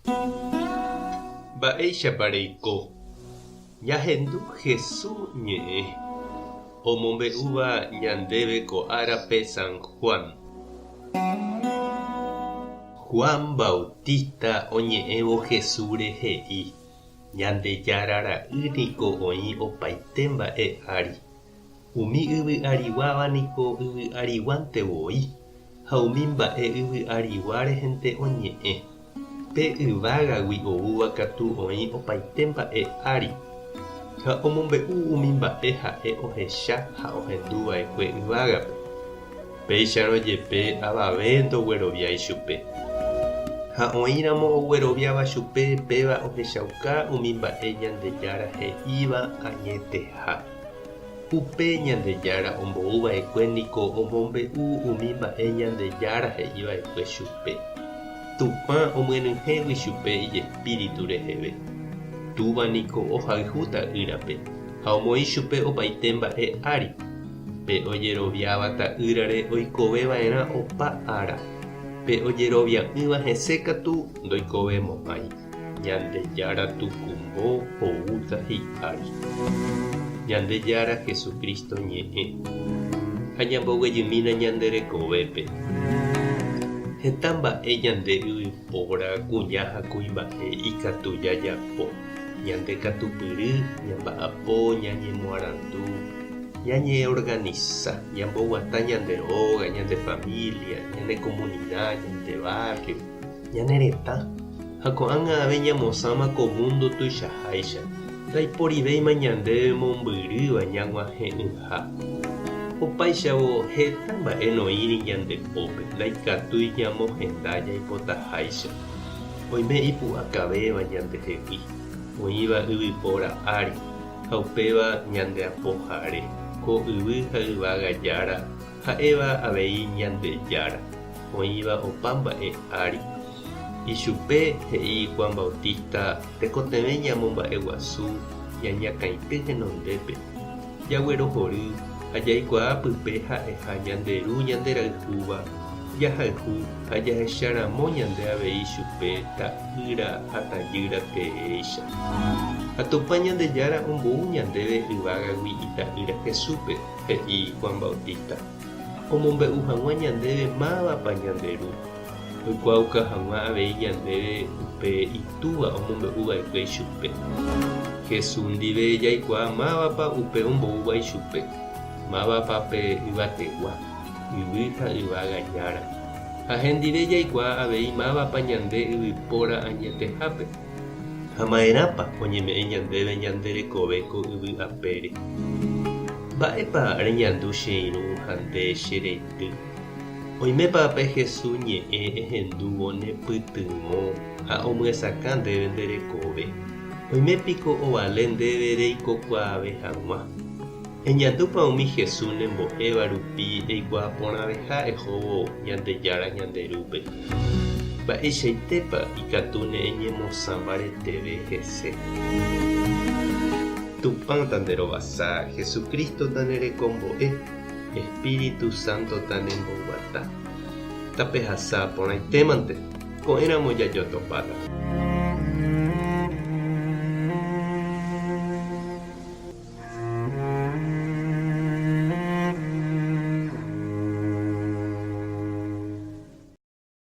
Mba'éichapareiko ñahendu Jesús ñe'ẽ omombe'úva ñandéve ko árape San Juan. Juan Bautista oñe'ẽvo Jesúsre he'i Ñandejára ra'ýniko oĩ opaite mba'e ári. Umi yvy'ariguávaniko yvy'ariguántevoi ha umi mba'e yvy'arigua rehente oñe'ẽ. Pe yvágagui oúva katu oĩ opaite mba'e ári. Ha omombe'u umi mba'e ha'e ohecha ha ohenduva'ekue yvágape. Péicharõ jepe avave ndoguerovia ichupe. Ha oĩramo ogueroviáva chupe péva ohechauka umi mba'e Ñandejára he'íva añeteha. Upe Ñandejára ombouva'ekue niko omombe'u umi mba'e Ñandejára he'íva'ekue chupe. Tupã omyenyhẽgui chupe ijespíritu reheve. Túva niko ohayhu ta'ýrape ha omoĩ chupe opaite mba'e ári. Pe ojeroviáva ta'ýrare oikoveva'erã opa ára. Pe ojerovia'ỹva hese katu ndoikovemo'ãi. Ñandejára tukumbo hoúta hi'ári. Ñandejára Jesucristo ñe'ẽ. Ha ñamboguejymína ñande rekovépe. Heta mba'e ñande yvypóra kuña ha kuimba'e ikatu jajapo. Ñande katupyry, ñamba'apo, ñañemoarandu, ñañeorganiza, ñamboguata ñande róga, ñande familia, ñande comunidad, ñande barrio, ñane retã. Ha ko'ág̃ave ñamosãma ko mundo tuichaháicha. Ndaiporivéima ñandéve mombyrýva ñag̃uahẽ'ỹha. Opaichavo heta mba'e noíri ñandepópe, ndaikatúi ñamohendája ipotaháicha. Oime ipu'akavéva ñandehegui, oĩva yvypóra ári, ha upéva ñandeapoháre, ko yvy ha yvágajára, ha'éva avei Ñandejára, oĩva opa mba'e ári. Ichupe he'i Juan Bautista tekotevẽ ñamomba'e guasu ñañakãity henondépe. Jaguerohory ha jaikuaa pype ha'eha ñanderu ñanderayhúva jahayhu ha jahecharamo ñande avei chupe ta'ýra ha tajýra teéicha. Ha tupa Ñandejára ombou ñandéve yvágagui ita'ýra Jesúspe, he'i Juan Bautista. Omombe'u hag̃ua ñandéve mávapa ñanderu. Oikuauka hag̃ua avei ñandéve upe itúva omombe'uva'ekue chupe. Jesús ndive jaikuaa mávapa upe ombouvai chupe. Mávapape yvategua, yvy ha yvágajára. Ha hendive jaikuaa avei mávapa ñande yvypóra añetehápe. Ha ma'erãpa oñeme'ẽ ñandéve ñande rekove ko yvy apére. Mba'épa reñandu che irũ ha nde che rety. Oimépa pe Jesús ñe'ẽ ehendúvo nepytyvõ ha omyasaka ndéve nderekove. Oimépiko ovale ndéve reikokuaave hag̃ua. Eñandúpa umi Jesús nembo'éva rupi eikuaa porãveha ehóvo Ñandejára ñanderúpe. Mba'eichaitépa ikatu ne'eñemosã mbareteve hese. Tupãta nderovasa, Jesucristo tanerekombo'e, Espíritu Santo tanemboguata. Tapehasa porãitémante, ko'ẽramo jajotopáta.